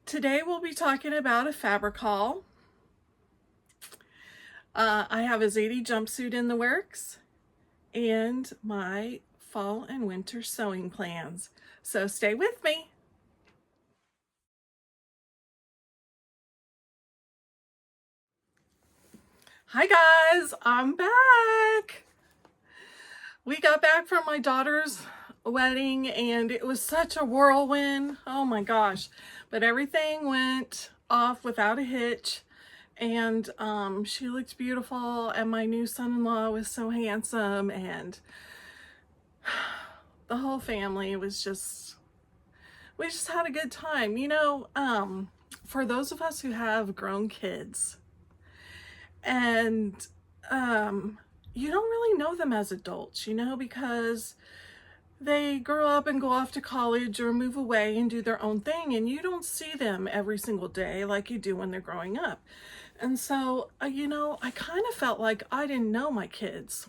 Today we'll be talking about a fabric haul. I have a Zadie jumpsuit in the works and my fall and winter sewing plans. So stay with me. Hi guys, I'm back. We got back from my daughter's wedding and it was such a whirlwind. Oh my gosh. But everything went off without a hitch. And she looked beautiful, and my new son-in-law was so handsome, and the whole family was just, we just had a good time. For those of us who have grown kids, and you don't really know them as adults, because they grow up and go off to college or move away and do their own thing, and you don't see them every single day like you do when they're growing up. And so, I kind of felt like I didn't know my kids.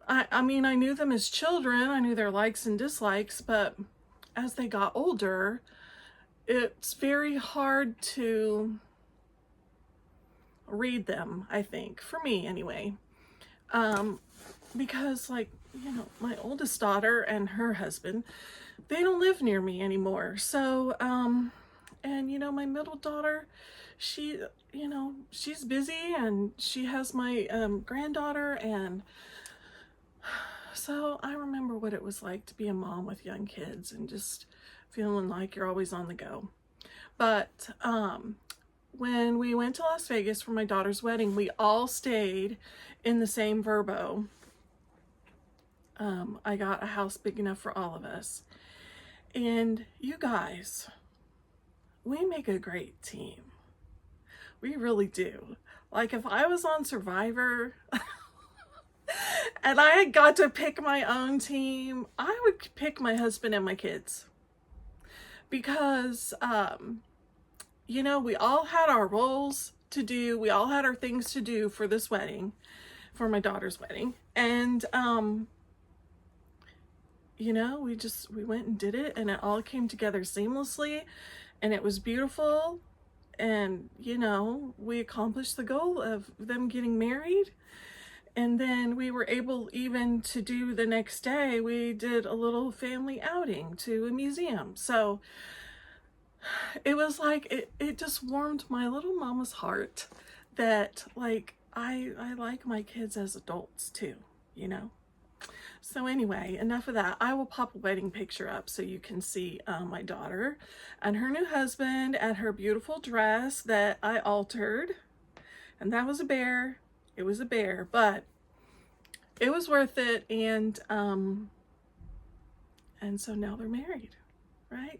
I mean, I knew them as children, I knew their likes and dislikes, but as they got older, it's very hard to read them, I think, for me anyway. Because my oldest daughter and her husband, they don't live near me anymore. So, and my middle daughter, she's busy, and she has my granddaughter, and so I remember what it was like to be a mom with young kids and just feeling like you're always on the go. But when we went to Las Vegas for my daughter's wedding, we all stayed in the same Vrbo. I got a house big enough for all of us. And you guys, we make a great team. We really do. Like, if I was on Survivor and I had got to pick my own team, I would pick my husband and my kids. Because, we all had our roles to do. We all had our things to do for this wedding, for my daughter's wedding. And, we went and did it, and it all came together seamlessly, and it was beautiful. And, we accomplished the goal of them getting married. And then we were able even to do the next day, we did a little family outing to a museum. So it was like, it just warmed my little mama's heart that, like, I like my kids as adults too, So anyway, enough of that. I will pop a wedding picture up so you can see my daughter and her new husband and her beautiful dress that I altered. And that was a bear. It was a bear, but it was worth it. And so now they're married, right?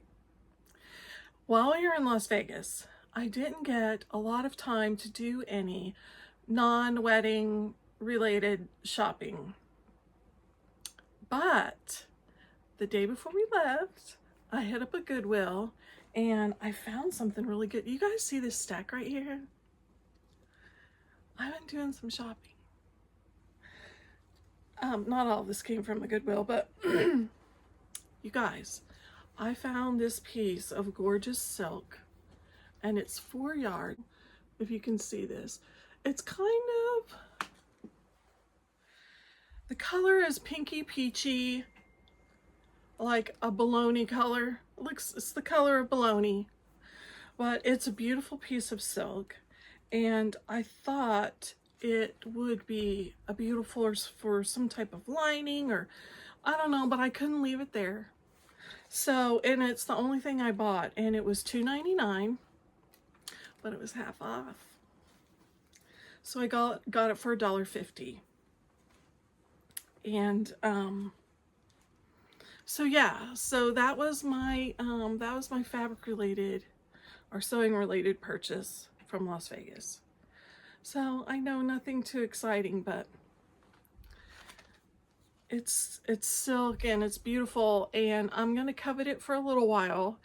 While we were in Las Vegas, I didn't get a lot of time to do any non-wedding related shopping. But the day before we left, I hit up a Goodwill and I found something really good. You guys see this stack right here? I've been doing some shopping. Not all of this came from the Goodwill, but you guys, I found this piece of gorgeous silk, and it's 4 yards. If you can see this, it's kind of, the color is pinky peachy, like a bologna color. It's the color of bologna, but it's a beautiful piece of silk, and I thought it would be a beautiful for some type of lining, or I don't know, but I couldn't leave it there. So, and it's the only thing I bought, and it was $2.99, but it was half off. So I got it for $1.50. And so yeah, so that was my fabric related or sewing related purchase from Las Vegas. So I know nothing too exciting, but it's silk and it's beautiful, and I'm gonna covet it for a little while,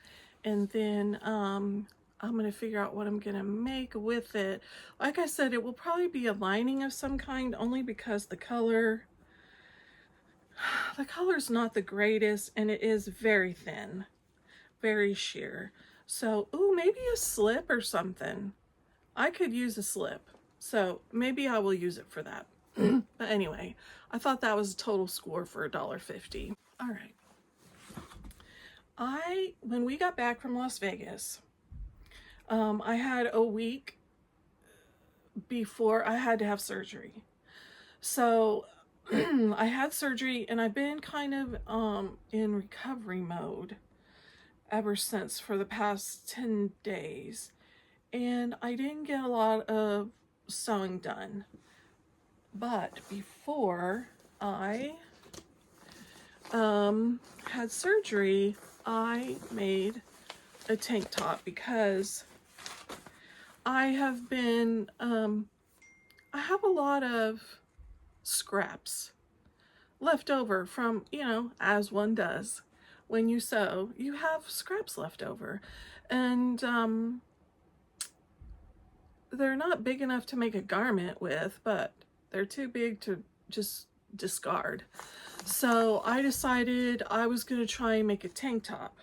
and then I'm gonna figure out what I'm gonna make with it. Like I said, it will probably be a lining of some kind, only because the color's not the greatest, and it is very thin. very sheer. So, ooh, maybe a slip or something. I could use a slip. So maybe I will use it for that. But anyway, I thought that was a total score for $1.50. All right. When we got back from Las Vegas, I had a week before I had to have surgery. So I had surgery and I've been kind of in recovery mode ever since for the past 10 days. And I didn't get a lot of sewing done. But before I had surgery, I made a tank top because I have been, I have a lot of scraps left over from, you know, as one does. When you sew, you have scraps left over. And they're not big enough to make a garment with, but they're too big to just discard. So I decided I was going to try and make a tank top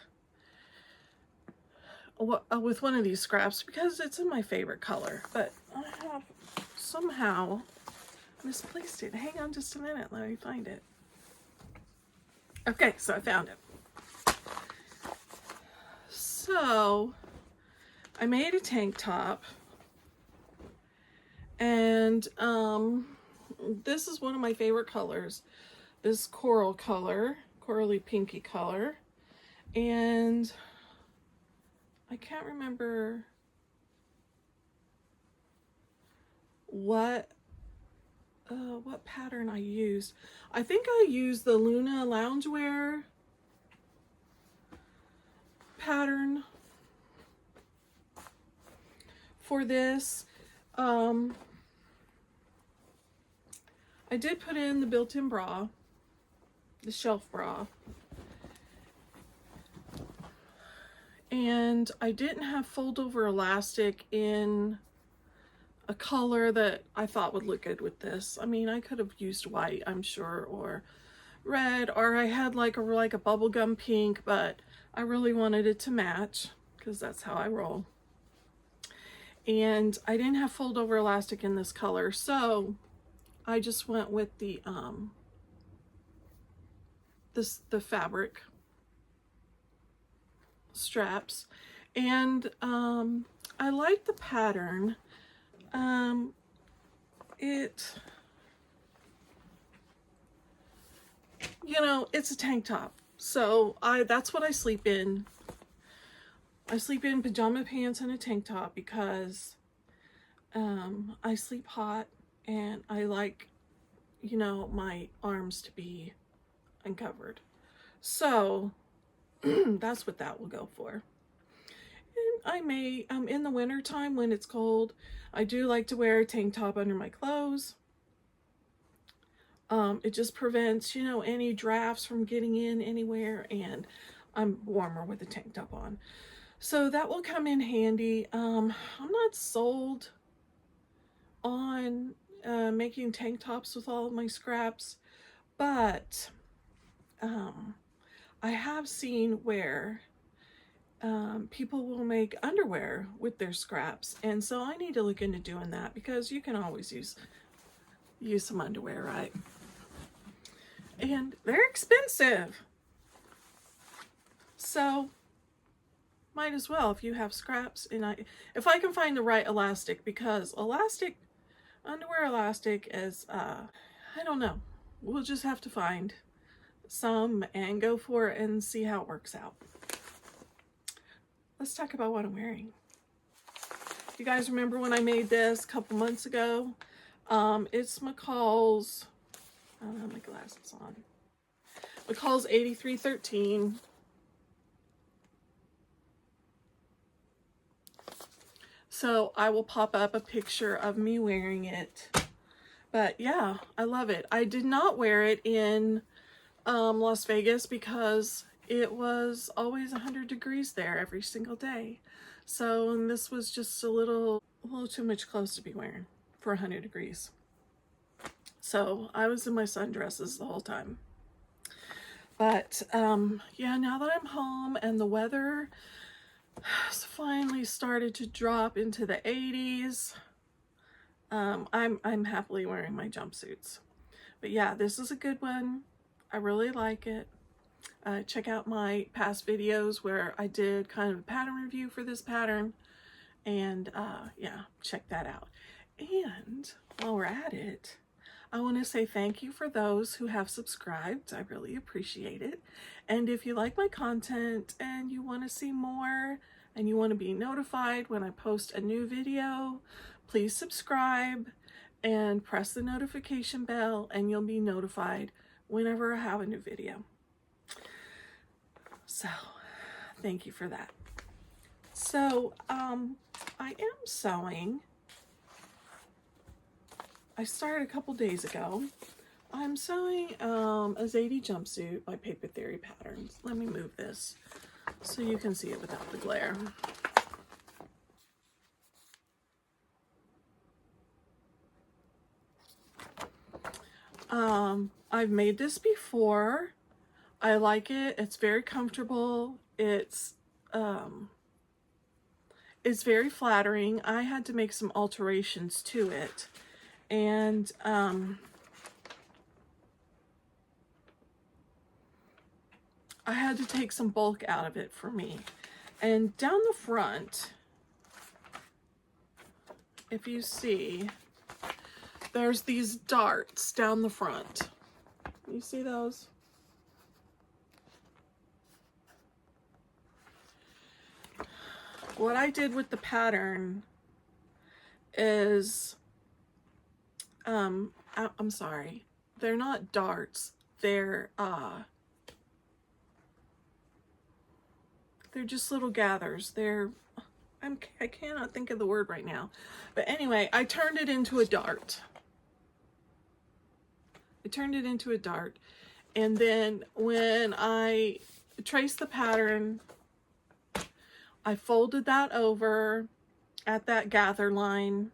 with one of these scraps because it's in my favorite color. But I have somehow misplaced it. Hang on just a minute. Let me find it. Okay, so I found it. So I made a tank top. And this is one of my favorite colors. This coral color, corally pinky color. And I can't remember what pattern I used. I think I used the Luna Loungewear pattern for this. I did put in the built-in bra, the shelf bra, and I didn't have fold-over elastic in a color that I thought would look good with this. I mean, I could have used white, I'm sure, or red, or I had like a bubblegum pink, but I really wanted it to match because that's how I roll. And I didn't have fold-over elastic in this color, so I just went with the fabric straps, and I like the pattern. You know, it's a tank top, so that's what I sleep in. I sleep in pajama pants and a tank top because I sleep hot and I like, you know, my arms to be uncovered. So that's what that will go for. And I may, in the winter time when it's cold, I do like to wear a tank top under my clothes. It just prevents, you know, any drafts from getting in anywhere, and I'm warmer with a tank top on. So that will come in handy. I'm not sold on making tank tops with all of my scraps, but I have seen where people will make underwear with their scraps, and so I need to look into doing that because you can always use some underwear, right? And they're expensive, so might as well if you have scraps. And if I can find the right elastic, because underwear elastic is I don't know, we'll just have to find some and go for it and see how it works out. Let's talk about what I'm wearing. You guys remember when I made this a couple months ago? It's McCall's, I don't have my glasses on. McCall's 8313. So I will pop up a picture of me wearing it. But yeah, I love it. I did not wear it in Las Vegas because it was always 100 degrees there every single day. So, and this was just a little too much clothes to be wearing for 100 degrees. So I was in my sundresses the whole time. But yeah, now that I'm home and the weather has finally started to drop into the 80s, I'm happily wearing my jumpsuits. But yeah, this is a good one. I really like it. Check out my past videos where I did kind of a pattern review for this pattern. And yeah, check that out. And while we're at it, I want to say thank you for those who have subscribed. I really appreciate it. And if you like my content and you want to see more and you want to be notified when I post a new video, please subscribe and press the notification bell and you'll be notified whenever I have a new video. So, thank you for that. So, I am sewing. I started a couple days ago. I'm sewing a Zadie jumpsuit by Paper Theory Patterns. Let me move this so you can see it without the glare. I've made this before. I like it. It's very comfortable. It's very flattering. I had to make some alterations to it. And I had to take some bulk out of it for me. And down the front, if you see, there's these darts down the front. You see those? What I did with the pattern is, I'm sorry, they're not darts. They're just little gathers. I cannot think of the word right now. But anyway, I turned it into a dart. And then when I traced the pattern, I folded that over at that gather line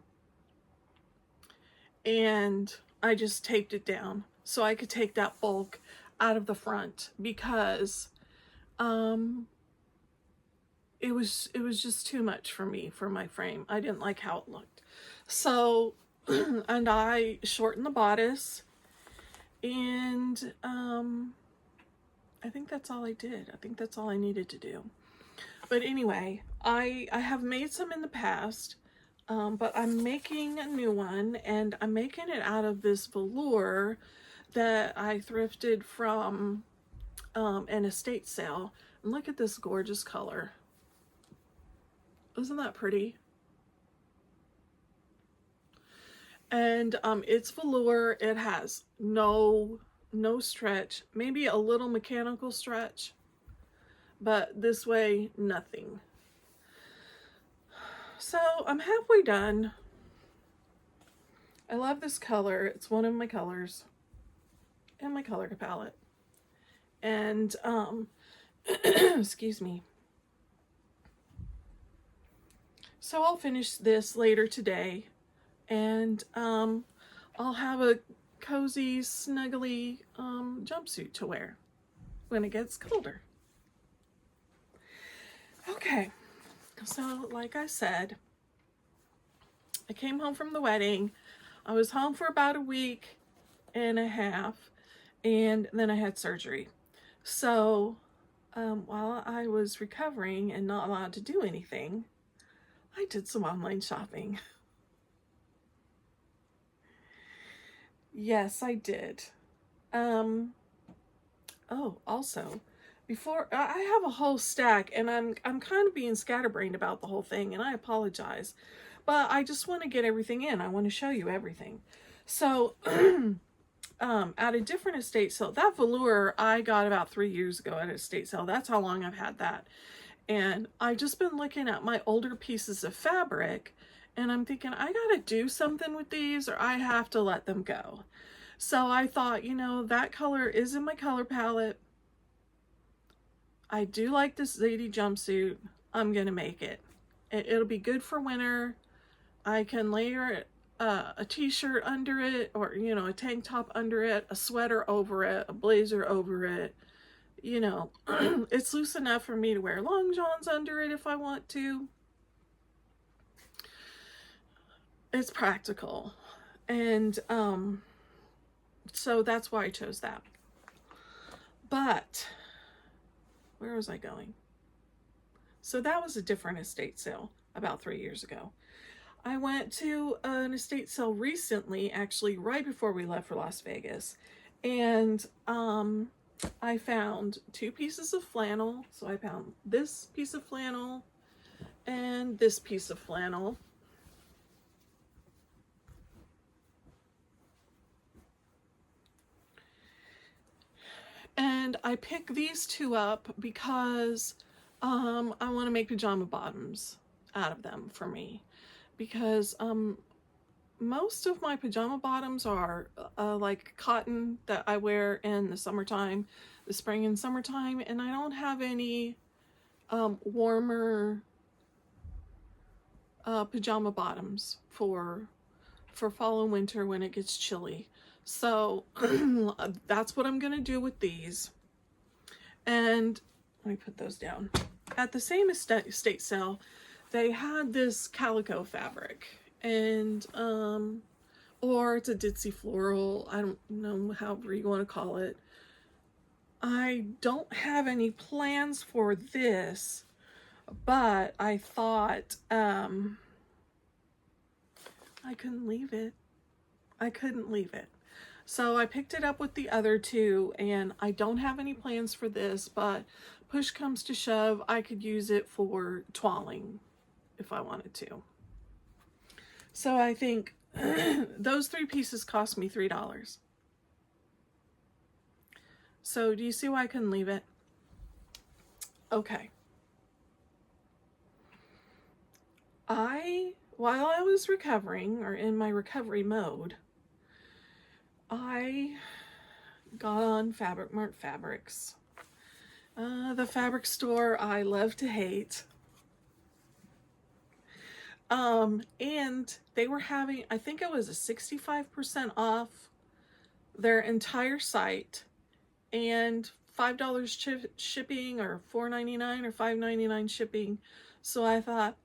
and I just taped it down so I could take that bulk out of the front because it was just too much for me, for my frame. I didn't like how it looked. So, and I shortened the bodice and I think that's all I did. I think that's all I needed to do. But anyway, I have made some in the past, but I'm making a new one, and I'm making it out of this velour that I thrifted from an estate sale. And look at this gorgeous color. Isn't that pretty? And it's velour. It has no stretch, maybe a little mechanical stretch, but this way, nothing. So I'm halfway done. I love this color. It's one of my colors in my color palette. And, excuse me. So I'll finish this later today and I'll have a cozy, snuggly jumpsuit to wear when it gets colder. Okay, so like I said, I came home from the wedding. I was home for about a week and a half, and then I had surgery. So while I was recovering and not allowed to do anything, I did some online shopping. Yes, I did. Oh, also, before I have a whole stack, and I'm kind of being scatterbrained about the whole thing, and I apologize, but I just want to get everything in. I want to show you everything. So, at a different estate sale, that velour I got about 3 years ago at an estate sale. That's how long I've had that. And I've just been looking at my older pieces of fabric, and I'm thinking, I gotta do something with these or I have to let them go. So I thought, you know, that color is in my color palette. I do like this Zadie jumpsuit. I'm gonna make it. It'll be good for winter. I can layer a t-shirt under it, or, you know, a tank top under it, a sweater over it, a blazer over it. you know, it's loose enough for me to wear long johns under it if I want to. It's practical. And so that's why I chose that. But where was I going? So that was a different estate sale about 3 years ago. I went to an estate sale recently, actually right before we left for Las Vegas, and I found 2 pieces of flannel. So I found this piece of flannel and this piece of flannel. And I picked these 2 up because I want to make pajama bottoms out of them for me, because most of my pajama bottoms are like cotton that I wear in the summertime, the spring and summertime, and I don't have any warmer pajama bottoms for fall and winter when it gets chilly. So that's what I'm gonna do with these. And let me put those down. At the same estate sale, they had this calico fabric, and or it's a ditzy floral, I don't know, however you want to call it. I don't have any plans for this, but I thought I couldn't leave it. I couldn't leave it. So I picked it up with the other 2, and I don't have any plans for this, but push comes to shove, I could use it for toiling if I wanted to. So I think those 3 pieces cost me $3. So do you see why I couldn't leave it? Okay. While I was recovering, or in my recovery mode, I got on Fabric Mart Fabrics. The fabric store I love to hate. And they were having, I think it was a 65% off their entire site, and $5 shipping, or $4.99 or $5.99 shipping. So I thought,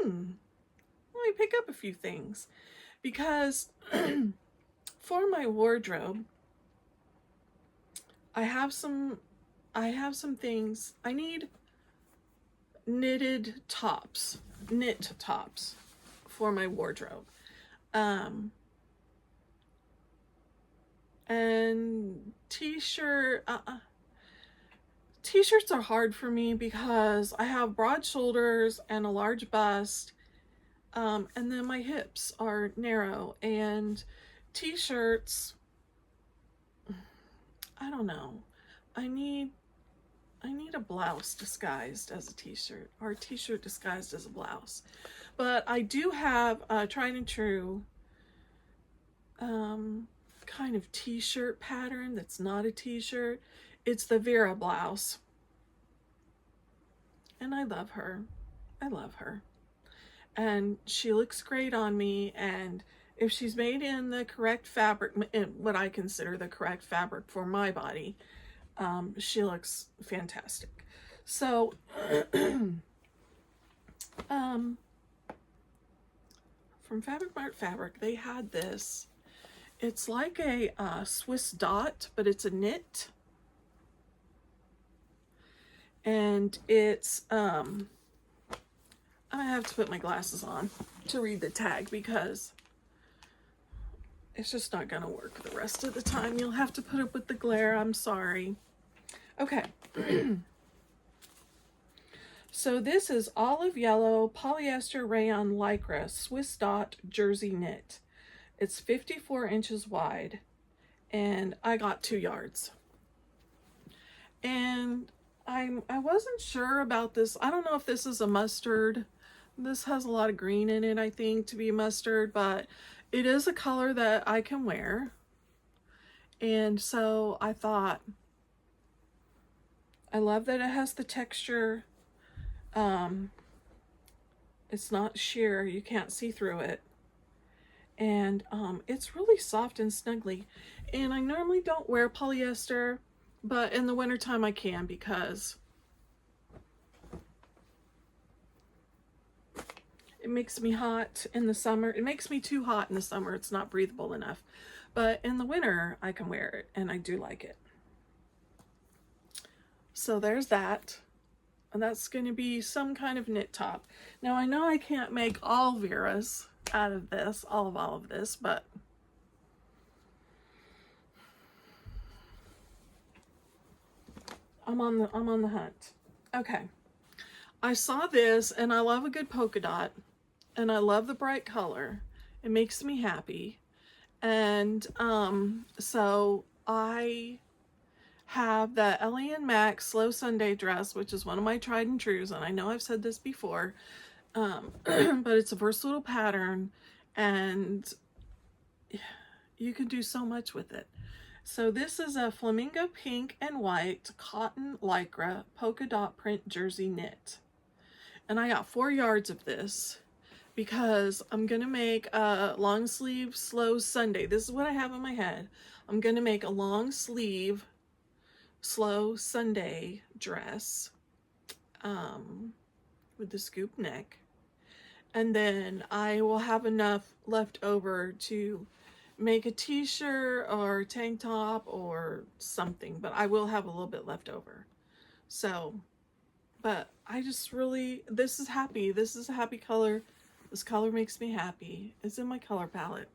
let me pick up a few things, because for my wardrobe, I have some things. I need knit tops for my wardrobe. And t-shirts are hard for me because I have broad shoulders and a large bust, and then my hips are narrow, and t-shirts, I don't know, I need a blouse disguised as a t-shirt, or a t-shirt disguised as a blouse. But I do have a tried and true kind of t-shirt pattern that's not a t-shirt. It's the Vera blouse, and I love her. And she looks great on me, and if she's made in the correct fabric, in what I consider the correct fabric for my body, she looks fantastic. So from Fabric Mart Fabric, they had this. It's like a Swiss dot, but it's a knit. And it's, I'm gonna have to put my glasses on to read the tag, because it's just not gonna work the rest of the time. You'll have to put up with the glare, I'm sorry. Okay. So this is olive yellow polyester rayon lycra Swiss dot jersey knit. It's 54 inches wide, and I got 2 yards. And I wasn't sure about this. I don't know if this is a mustard. This has a lot of green in it, I think, to be mustard, but it is a color that I can wear. And so I thought, I love that it has the texture. It's not sheer, you can't see through it. And it's really soft and snuggly. And I normally don't wear polyester. But in the wintertime I can, because it makes me hot in the summer. It makes me too hot in the summer. It's not breathable enough. But in the winter, I can wear it, and I do like it. So there's that. And that's going to be some kind of knit top. Now, I know I can't make all Vera's out of this, all of this, but I'm on the hunt. Okay. I saw this, and I love a good polka dot, and I love the bright color. It makes me happy. And so I have the Ellie and Mac Slow Sunday dress, which is one of my tried and trues, and I know I've said this before, but it's a versatile pattern, and you can do so much with it. So this is a flamingo pink and white cotton lycra polka dot print jersey knit, and I got 4 yards of this because I'm gonna make a long sleeve slow Sunday. This is what I have in my head. I'm gonna make a long sleeve slow Sunday dress with the scoop neck, and then I will have enough left over to make a t-shirt or tank top or something, but I will have a little bit left over. So, but I just really, this is happy. This is a happy color. This color makes me happy. It's in my color palette.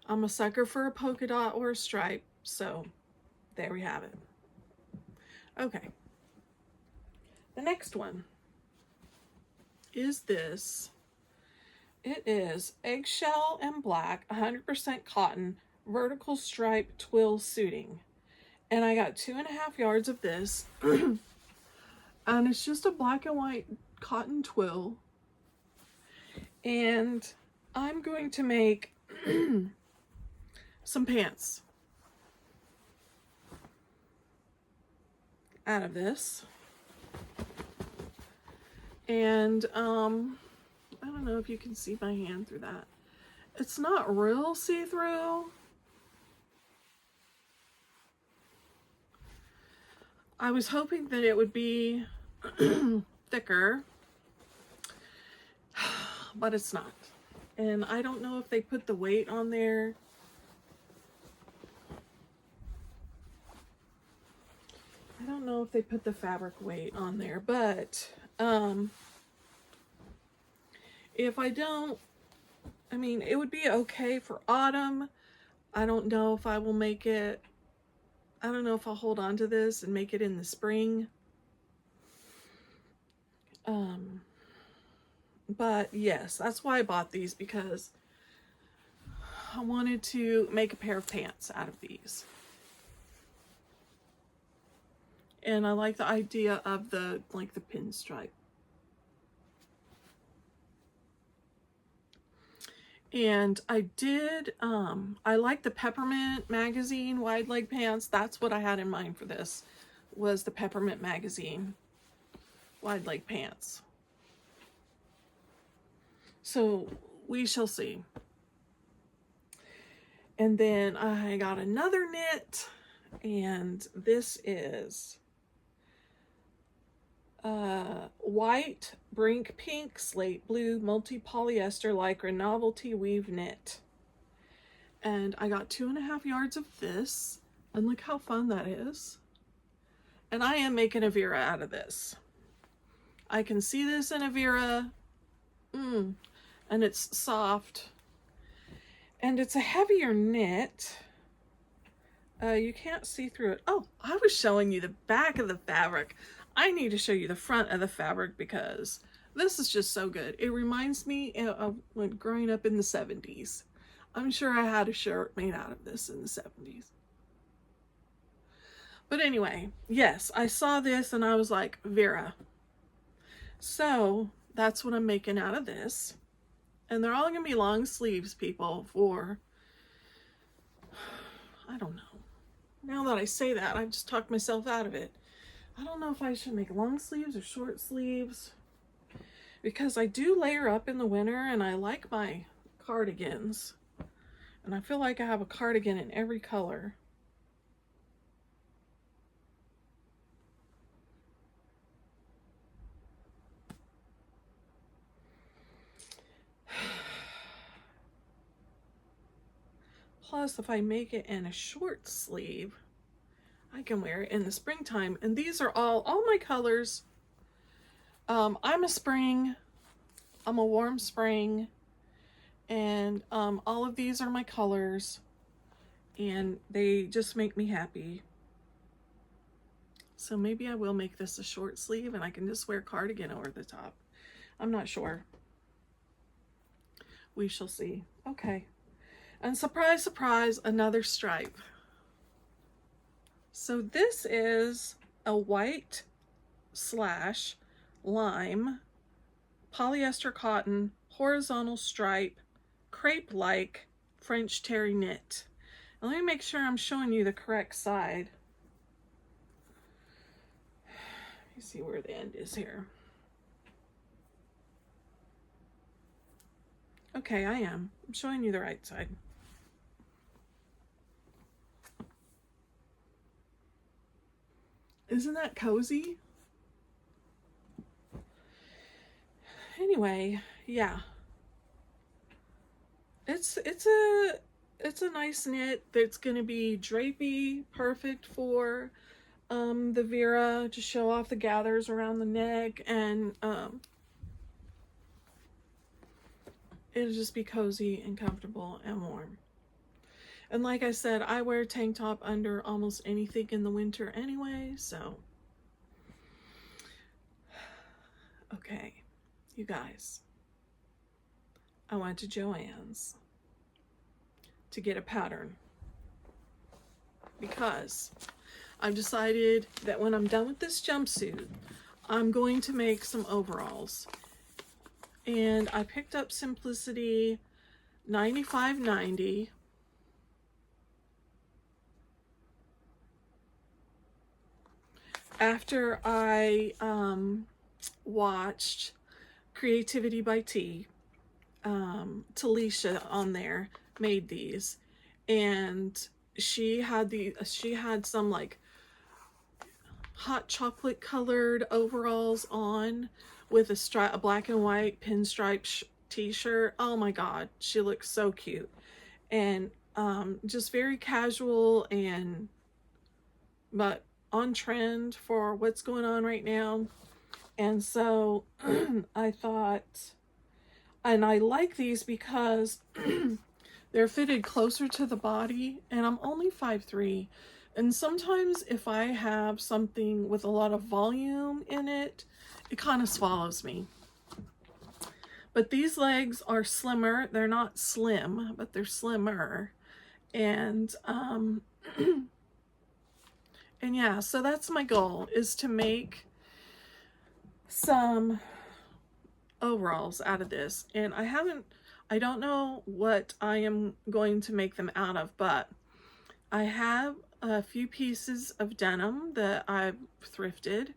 I'm a sucker for a polka dot or a stripe, so there we have it. Okay. The next one is this. It is eggshell and black, 100% cotton, vertical stripe twill suiting. And I got 2.5 yards of this. And it's just a black and white cotton twill. And I'm going to make some pants out of this. And I don't know if you can see my hand through that. It's not real see-through. I was hoping that it would be thicker, but it's not. And I don't know if they put the weight on there. I don't know if they put the fabric weight on there, but if I don't, I mean, it would be okay for autumn. I don't know if I will make it. I don't know if I'll hold on to this and make it in the spring. But yes, that's why I bought these, because I wanted to make a pair of pants out of these. And I like the idea of the pinstripe. And I did, I like the Peppermint Magazine wide leg pants. That's what I had in mind for this, was the Peppermint Magazine wide leg pants. So we shall see. And then I got another knit, and this is white, brink pink, slate blue, multi-polyester lycra novelty weave knit. And I got 2.5 yards of this, and look how fun that is. And I am making a Vera out of this. I can see this in a Vera, and it's soft, and it's a heavier knit. You can't see through it. Oh, I was showing you the back of the fabric. I need to show you the front of the fabric, because this is just so good. It reminds me of when growing up in the 70s. I'm sure I had a shirt made out of this in the 70s. But anyway, yes, I saw this and I was like, Vera. So that's what I'm making out of this. And they're all going to be long sleeves, people, for, I don't know. Now that I say that, I've just talked myself out of it. I don't know if I should make long sleeves or short sleeves, because I do layer up in the winter, and I like my cardigans. And I feel like I have a cardigan in every color. Plus, if I make it in a short sleeve, I can wear it in the springtime. And these are all my colors. I'm a spring. I'm a warm spring. And all of these are my colors. And they just make me happy. So maybe I will make this a short sleeve and I can just wear cardigan over the top. I'm not sure. We shall see. Okay. And surprise, surprise, another stripe. So this is a white / lime polyester cotton horizontal stripe crepe-like French terry knit. And let me make sure I'm showing you the correct side. Let me see where the end is here. Okay, I am. I'm showing you the right side. Isn't that cozy? Anyway, yeah. It's a nice knit that's going to be drapey, perfect for the Vera, to show off the gathers around the neck, and it'll just be cozy and comfortable and warm. And like I said, I wear a tank top under almost anything in the winter anyway, so. Okay, you guys. I went to Joann's to get a pattern because I've decided that when I'm done with this jumpsuit, I'm going to make some overalls. And I picked up Simplicity 95.90. After I watched Creativity by T, Talisha on there made these, and she had some like hot chocolate colored overalls on with a black and white pinstripe t-shirt. Oh my god, she looks so cute, and just very casual but on trend for what's going on right now. And so I thought, and I like these because they're fitted closer to the body, and I'm only 5'3", and sometimes if I have something with a lot of volume in it, it kind of swallows me. But these legs are slimmer. They're not slim, but they're slimmer. And and yeah, so that's my goal, is to make some overalls out of this. And I don't know what I am going to make them out of, but I have a few pieces of denim that I've thrifted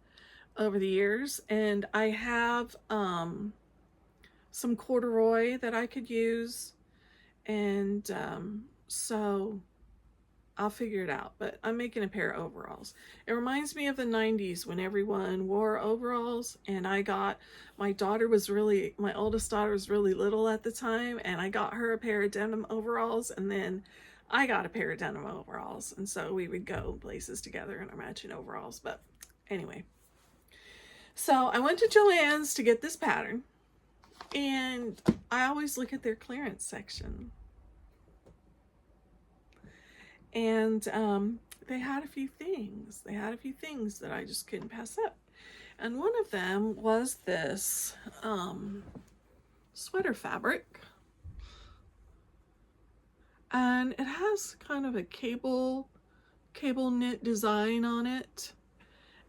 over the years, and I have some corduroy that I could use, and so I'll figure it out. But I'm making a pair of overalls. It reminds me of the 90s when everyone wore overalls, and my oldest daughter was really little at the time, and I got her a pair of denim overalls, and then I got a pair of denim overalls, and so we would go places together in our matching overalls. But anyway, so I went to Joann's to get this pattern, and I always look at their clearance section. And they had a few things. That I just couldn't pass up. And one of them was this sweater fabric. And it has kind of a cable knit design on it.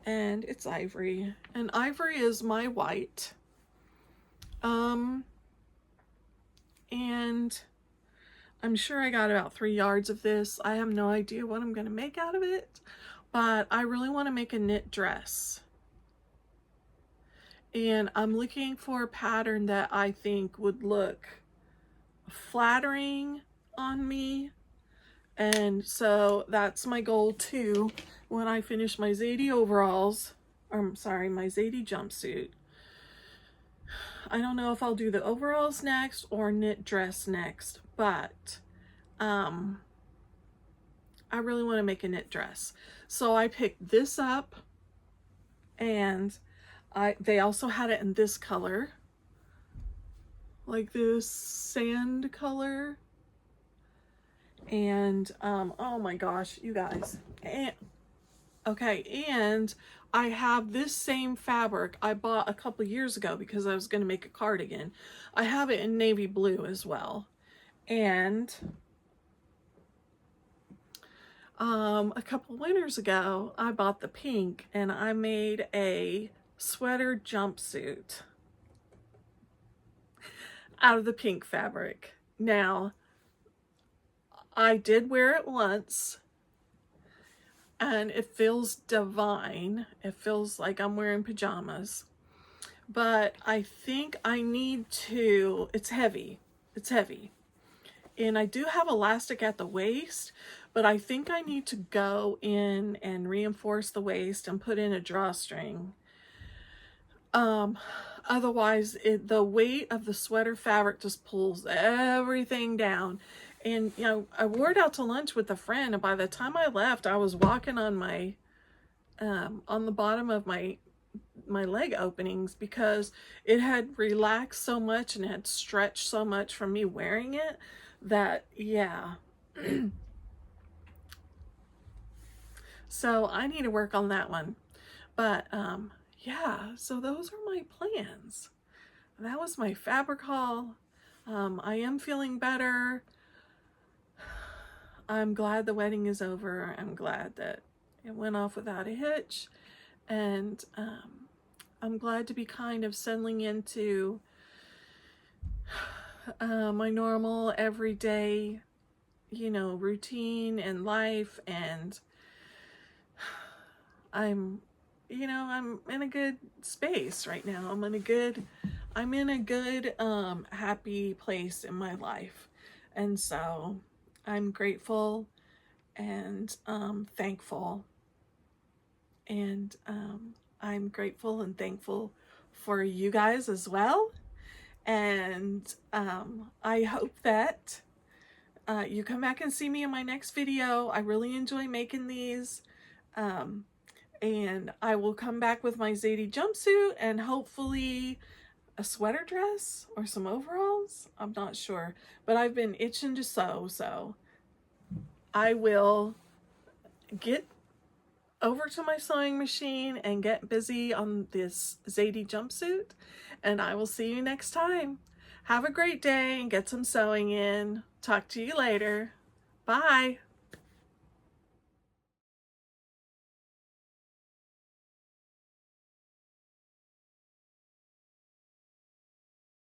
And it's ivory. And ivory is my white. And I'm sure I got about 3 yards of this. I have no idea what I'm going to make out of it, but I really want to make a knit dress. And I'm looking for a pattern that I think would look flattering on me. And so that's my goal too, when I finish my Zadie overalls, my Zadie jumpsuit. I don't know if I'll do the overalls next or knit dress next, but I really want to make a knit dress. So I picked this up, and they also had it in this color, like this sand color. And oh my gosh, you guys. And I have this same fabric I bought a couple years ago because I was going to make a cardigan. I have it in navy blue as well. And a couple winters ago, I bought the pink, and I made a sweater jumpsuit out of the pink fabric. Now, I did wear it once, and it feels divine. It feels like I'm wearing pajamas. But I think I need to, it's heavy. It's heavy. And I do have elastic at the waist, but I think I need to go in and reinforce the waist and put in a drawstring. Otherwise, the weight of the sweater fabric just pulls everything down. And, you know, I wore it out to lunch with a friend, and by the time I left, I was walking on my, on the bottom of my leg openings because it had relaxed so much and had stretched so much from me wearing it that, yeah. So I need to work on that one. But, yeah, so those are my plans. That was my fabric haul. I am feeling better. I'm glad the wedding is over. I'm glad that it went off without a hitch. And I'm glad to be kind of settling into my normal everyday, you know, routine and life. And I'm in a good space right now. I'm in a good happy place in my life. And so I'm grateful and thankful. And I'm grateful and thankful for you guys as well. And I hope that you come back and see me in my next video. I really enjoy making these. And I will come back with my Zadie jumpsuit and hopefully a sweater dress or some overalls. I'm not sure, but I've been itching to sew, so I will get over to my sewing machine and get busy on this Zadie jumpsuit, and I will see you next time. Have a great day and get some sewing in. Talk to you later. Bye.